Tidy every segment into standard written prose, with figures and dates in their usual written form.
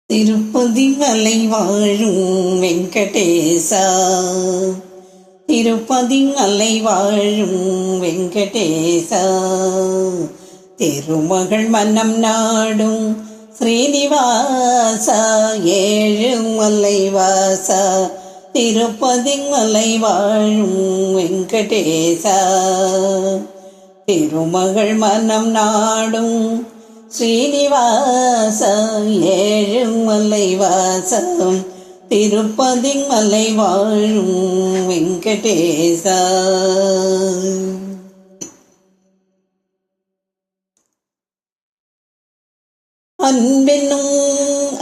திருப்பதி மலை வாழும் வெங்கடேசா, திருப்பதி மலை வாழும் வெங்கடேசா, திருமகள் மனம் நாடும் ஸ்ரீனிவாசா, ஏழுமலை வாசா, திருப்பதி மலை வாழும் வெங்கடேசா, திருமகள் மனம் நாடும் ஸ்ரீனிவாச, ஏழுமலை வாசம், திருப்பதி மலை வாழும் வெங்கடேசா. அன்பென்னும்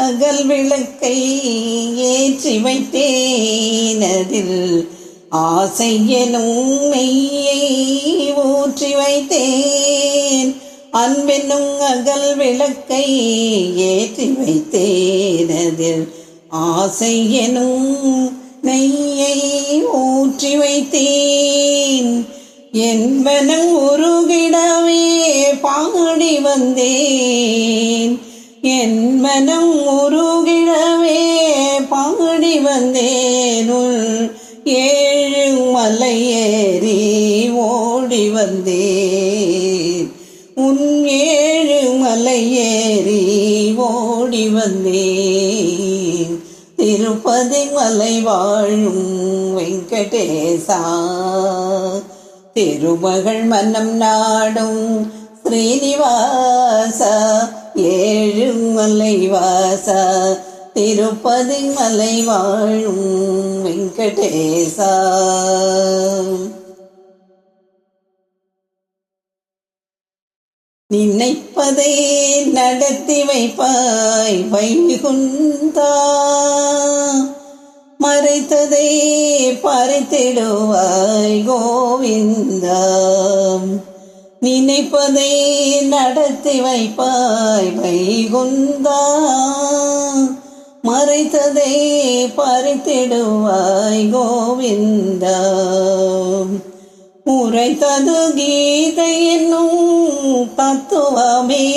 அகல் விளக்கை ஏற்றி வைத்தேன், அதில் ஆசை எனும் மெய்யை ஊற்றி வைத்தேன். அன்பென்னும் அகல் விளக்கை ஏற்றி வைத்தேன், அதில் ஆசை எனும் நெய்யை ஊற்றி வைத்தேன். என் மனம் உருகிடவே பாடி வந்தேன், என் மனம் உருகிடவே பாடி வந்தேன். ஏழு மலை ஏறி ஓடி வந்தேன், உன் ஏழு மலை ஏறி ஓடி வந்தேன். திருப்பதி மலை வாழும் வெங்கடேசா, திருமகள் மனம் நாடும் ஸ்ரீனிவாசா, ஏழு மலை வாசா, திருப்பதி மலை வாழும் வெங்கடேசா. நினைப்பதை நடத்தி வைப்பாய் வைகுந்தா, மறைத்ததை பறித்திடுவாய் கோவிந்தா. நினைப்பதை நடத்தி வைப்பாய் வைகுந்தா, மறைத்ததை பறித்திடுவாய் கோவிந்தா. உரைத்தது கீதை என்னும் தத்துவமே,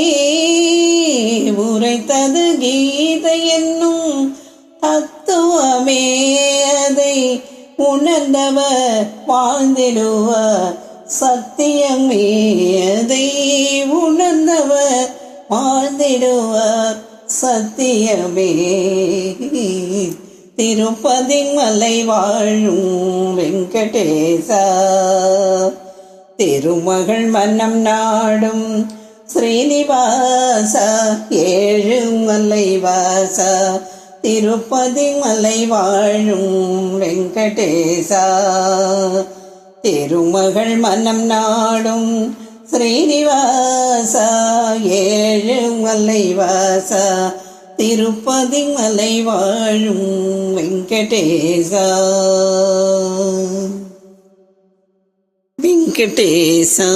உரைத்தது கீதை என்னும் தத்துவமே, அதை உணர்ந்தவர் வாழ்ந்திடுவார் சத்தியமே, அதை உணர்ந்தவர் வாழ்ந்திடுவார் சத்தியமே. திருப்பதி மலை வாழும் வெங்கடேசா, திருமகள் மனம் நாடும் ஸ்ரீனிவாசா, ஏழு மலை வாசா, திருப்பதி மலை வாழும் வெங்கடேசா. திருமகள் மனம் நாடும் ஸ்ரீனிவாசா, ஏழு மலை வாசா, திருப்பதி மலை வாழும் வெங்கடேசா. வெங்கடேசா.